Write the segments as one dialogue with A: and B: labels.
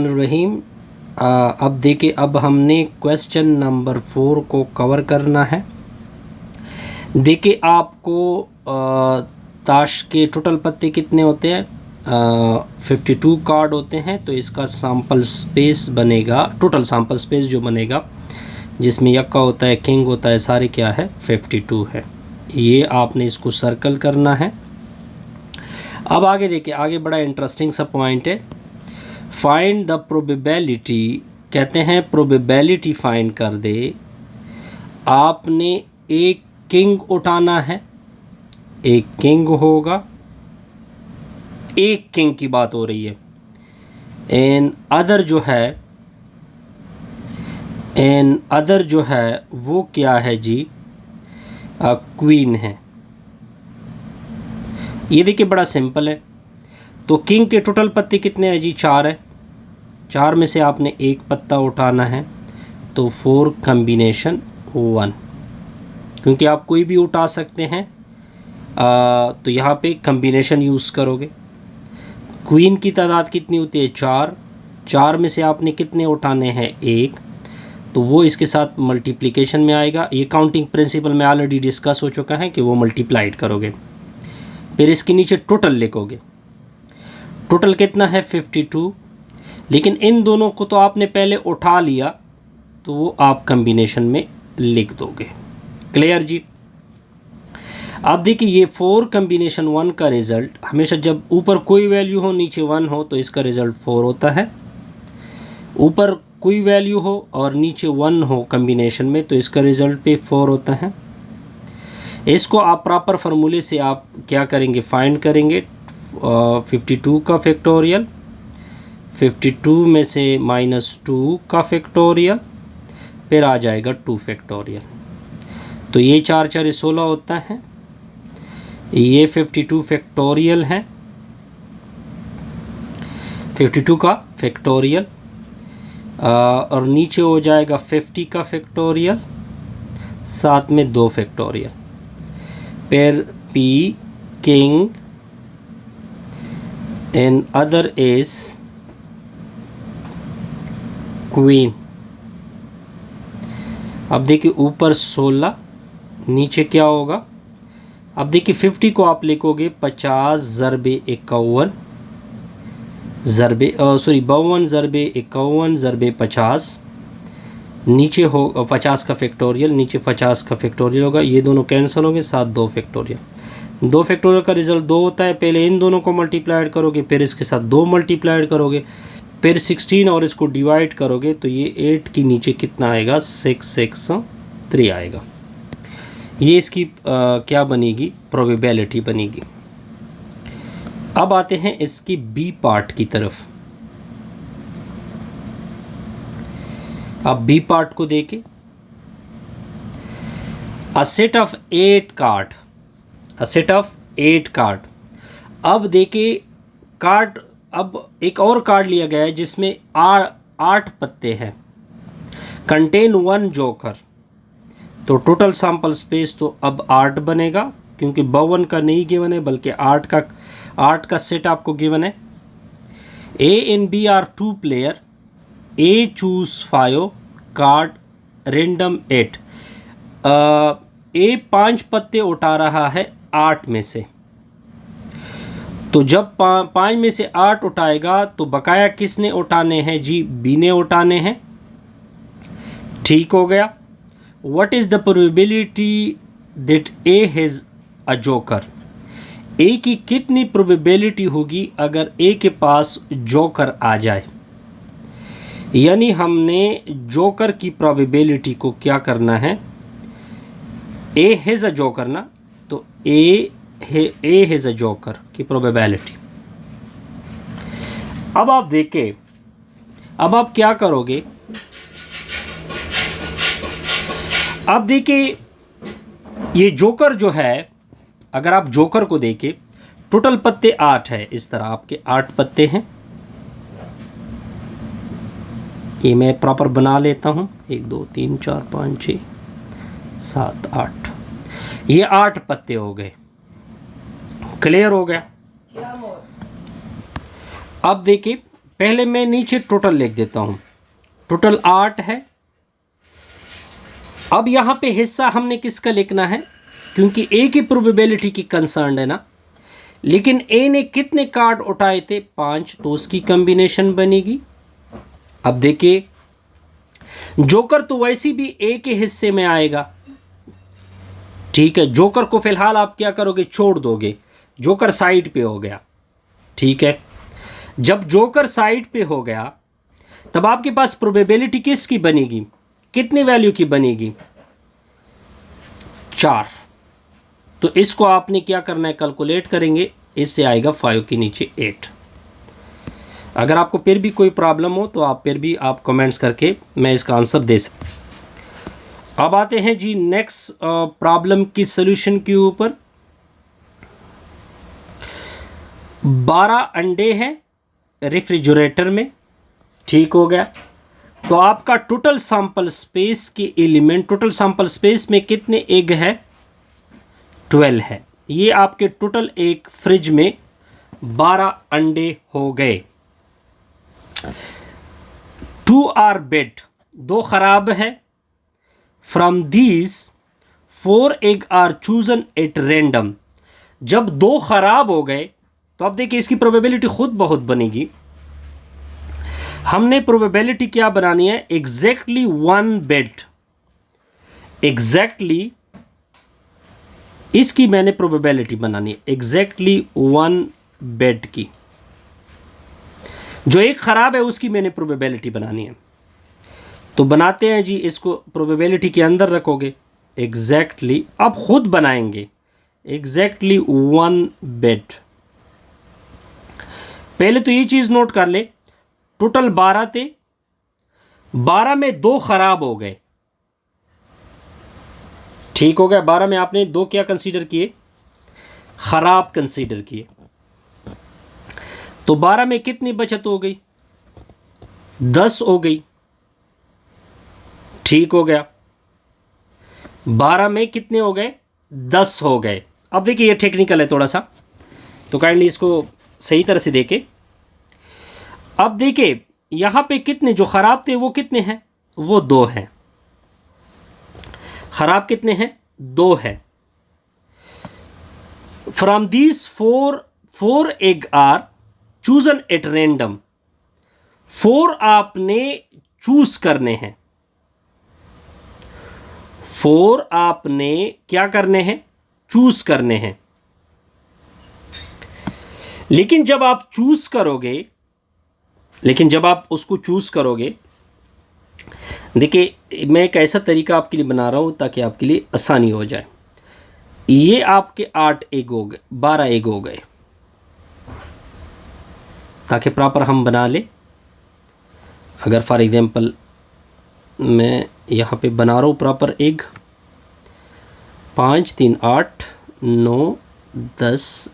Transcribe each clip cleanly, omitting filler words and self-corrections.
A: रहीम। अब देखिए, अब हमने क्वेश्चन नंबर 4 को कवर करना है। देखिए, आपको ताश के टोटल पत्ते कितने होते हैं? 52 कार्ड होते हैं। तो इसका सैम्पल स्पेस बनेगा, टोटल सैम्पल स्पेस जो बनेगा, जिसमें यक्का होता है, किंग होता है, सारे क्या है, 52 है। ये आपने इसको सर्कल करना है। अब आगे देखिए, आगे बड़ा इंटरेस्टिंग सा पॉइंट है। फाइंड द प्रोबेबिलिटी, कहते हैं प्रोबेबिलिटी फाइंड कर दे। आपने एक किंग उठाना है, एक किंग होगा, एक किंग की बात हो रही है। एन अदर जो है वो क्या है जी, क्वीन है। ये देखिए बड़ा सिंपल है। तो किंग के टोटल पत्ते कितने हैं जी? 4 है। 4 में से आपने एक पत्ता उठाना है, तो 4 कॉम्बिनेशन 1, क्योंकि आप कोई भी उठा सकते हैं। तो यहाँ पे कॉम्बिनेशन यूज़ करोगे। क्वीन की तादाद कितनी होती है? 4। 4 में से आपने कितने उठाने हैं? 1, तो वो इसके साथ मल्टीप्लिकेशन में आएगा। ये काउंटिंग प्रिंसिपल में ऑलरेडी डिस्कस हो चुका है कि वो मल्टीप्लाइड करोगे, फिर इसके नीचे टोटल लिखोगे। टोटल कितना है? 52। लेकिन इन दोनों को तो आपने पहले उठा लिया, तो वो आप कॉम्बिनेशन में लिख दोगे। क्लियर जी? अब देखिए, ये 4 कॉम्बिनेशन 1 का रिज़ल्ट हमेशा, जब ऊपर कोई वैल्यू हो नीचे 1 हो, तो इसका रिज़ल्ट 4 होता है। ऊपर कोई वैल्यू हो और नीचे 1 हो कॉम्बिनेशन में, तो इसका रिज़ल्ट पे 4 होता है। इसको आप प्रॉपर फार्मूले से आप क्या करेंगे? फाइंड करेंगे 52 का फैक्टोरियल, 52 में से -2 का फैक्टोरियल, फिर आ जाएगा 2 फैक्टोरियल। तो ये 4 4 16 होता है। ये 52 फैक्टोरियल है, 52 का फैक्टोरियल, और नीचे हो जाएगा 50 का फैक्टोरियल, साथ में 2 फैक्टोरियल, फिर P king and other is queen. अब देखिए, ऊपर 16, नीचे क्या होगा? अब देखिए, 50 को आप लिखोगे 50 ज़रबे 51 ज़रबे 52 ज़रबे 51 ज़रबे 50, नीचे हो 50 का फैक्टोरियल, नीचे 50 का फैक्टोरियल होगा। ये दोनों कैंसिल होंगे, साथ 2 फैक्टोरियल। 2 फैक्टोरियल का रिजल्ट 2 होता है। पहले इन दोनों को मल्टीप्लाइड करोगे, फिर इसके साथ 2 मल्टीप्लाइड करोगे, फिर 16 और इसको डिवाइड करोगे, तो ये 8 की नीचे कितना आएगा? 663 आएगा। ये इसकी क्या बनेगी? प्रोबेबिलिटी बनेगी। अब आते हैं इसकी बी पार्ट की तरफ। अब बी पार्ट को देखें। A set of 8 card, a set of 8 card. अब देखिए, कार्ड, अब एक और कार्ड लिया गया है जिसमें 8 पत्ते हैं, कंटेन 1 जोकर। तो टोटल सैम्पल स्पेस तो अब 8 बनेगा, क्योंकि 52 का नहीं गिवन है, बल्कि 8 का सेट आपको गिवन है। A and B are 2 player, A choose 5 card, random 8। A 5 पत्ते उठा रहा है 8 में से। तो जब 5 में से 8 उठाएगा, तो बकाया किसने उठाने हैं जी? बी ने उठाने हैं। ठीक हो गया। What is the probability that A has a joker? A की कितनी प्रोबेबिलिटी होगी अगर A के पास जोकर आ जाए? यानी हमने जोकर की प्रोबेबिलिटी को क्या करना है? A has a joker ना, तो A has a joker की प्रोबेबिलिटी। अब आप देखें, अब आप क्या करोगे? अब देखिए, ये जोकर जो है, अगर आप जोकर को देखें, टोटल पत्ते 8 है। इस तरह आपके 8 पत्ते हैं। ये मैं प्रॉपर बना लेता हूँ। 1 2 3 4 5 6 7 8, ये 8 पत्ते हो गए। क्लियर हो गया? अब देखिए, पहले मैं नीचे टोटल लिख देता हूँ। टोटल 8 है। अब यहाँ पे हिस्सा हमने किसका लिखना है, क्योंकि ए की प्रोबेबिलिटी की कंसर्न है ना। लेकिन ए ने कितने कार्ड उठाए थे, 5, तो उसकी कॉम्बिनेशन बनेगी। अब देखिए जोकर तो वैसे भी ए के हिस्से में आएगा, ठीक है। जोकर को फिलहाल आप क्या करोगे, छोड़ दोगे, जोकर साइड पे हो गया, ठीक है। जब जोकर साइड पे हो गया तब आपके पास प्रोबेबिलिटी किसकी बनेगी, कितनी वैल्यू की बनेगी, 4। तो इसको आपने क्या करना है, कैलकुलेट करेंगे, इससे आएगा 5 के नीचे 8। अगर आपको फिर भी कोई प्रॉब्लम हो तो आप फिर भी आप कमेंट्स करके मैं इसका आंसर दे सकता। अब आते हैं जी नेक्स्ट प्रॉब्लम की सॉल्यूशन के ऊपर। 12 अंडे हैं रेफ्रिजरेटर में, ठीक हो गया। तो आपका टोटल सैंपल स्पेस के एलिमेंट, टोटल सैंपल स्पेस में कितने एग है, 12 है। ये आपके टोटल एक फ्रिज में 12 अंडे हो गए। 2 आर बेड, 2 खराब है। From these 4 egg are chosen at random. जब 2 खराब हो गए तो अब देखिए इसकी प्रोबेबिलिटी खुद बहुत बनेगी। हमने प्रोबेबिलिटी क्या बनानी है, एग्जैक्टली 1 बेड, एग्जैक्टली इसकी मैंने प्रोबेबिलिटी बनानी है, एग्जैक्टली 1 बेड की। जो एक खराब है उसकी मैंने प्रोबेबिलिटी बनानी है। तो बनाते हैं जी, इसको प्रोबेबिलिटी के अंदर रखोगे, एग्जैक्टली अब खुद बनाएंगे, एग्जैक्टली 1 बेड। पहले तो ये चीज नोट कर ले, टोटल 12 थे, 12 में 2 खराब हो गए, ठीक हो गया। 12 में आपने 2 क्या कंसीडर किए, खराब कंसीडर किए। तो 12 में कितनी बचत हो गई, 10 हो गई, ठीक हो गया। 12 में कितने हो गए, 10 हो गए। अब देखिए ये टेक्निकल है थोड़ा सा, तो काइंडली इसको सही तरह से देखें। अब देखिए यहां पे कितने जो खराब थे वो कितने हैं, वो 2 हैं। खराब कितने हैं, 2 है। From these 4 egg are chosen at random. 4 आपने चूज करने हैं, 4 आपने क्या करने हैं, चूज करने हैं। लेकिन जब आप चूज करोगे, लेकिन जब आप उसको चूज करोगे, देखिए मैं एक ऐसा तरीका आपके लिए बना रहा हूं ताकि आपके लिए आसानी हो जाए। ये आपके 8 एग हो गए, 12 एग हो गए, ताकि प्रॉपर हम बना ले। अगर फॉर एग्जांपल मैं यहाँ पे बना रहा हूँ प्रॉपर एग, 5 3 8 9 10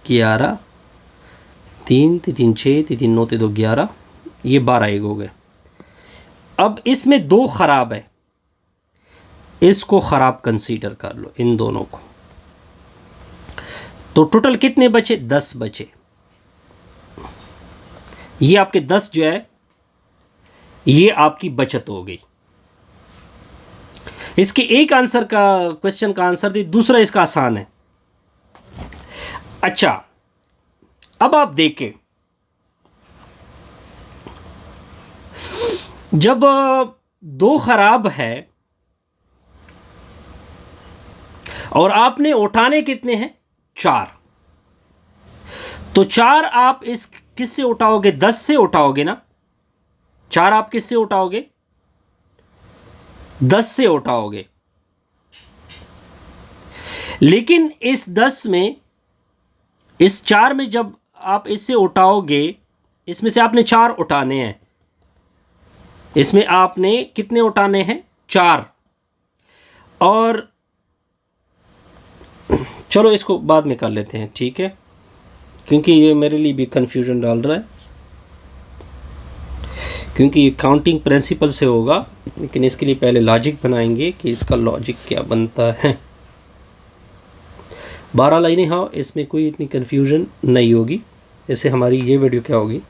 A: 11 3 3 6 3 9 2 11, ये 12 एग हो गए। अब इसमें 2 खराब है, इसको खराब कंसीडर कर लो, इन दोनों को। तो टोटल कितने बचे, 10 बचे। ये आपके 10 जो है ये आपकी बचत हो गई। इसके एक आंसर का, क्वेश्चन का आंसर दे, दूसरा इसका आसान है। अच्छा अब आप देखें, जब 2 खराब है और आपने उठाने कितने हैं, 4, तो 4 आप इस किससे उठाओगे, 10 से उठाओगे ना। 4 आप किससे उठाओगे, 10 से उठाओगे। लेकिन इस 10 में, इस 4 में जब आप इससे उठाओगे, इसमें से आपने 4 उठाने हैं, इसमें आपने कितने उठाने हैं, 4। और चलो इसको बाद में कर लेते हैं, ठीक है, क्योंकि ये मेरे लिए भी कंफ्यूजन डाल रहा है, क्योंकि ये काउंटिंग प्रिंसिपल से होगा। लेकिन इसके लिए पहले लॉजिक बनाएंगे कि इसका लॉजिक क्या बनता है। 12 लाइनें, हाँ, इसमें कोई इतनी कंफ्यूजन नहीं होगी। इससे हमारी ये वीडियो क्या होगी,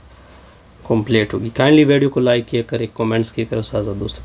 A: कंप्लीट होगी। काइंडली वीडियो को लाइक किया करें, कमेंट्स किया करो साथ दोस्तों।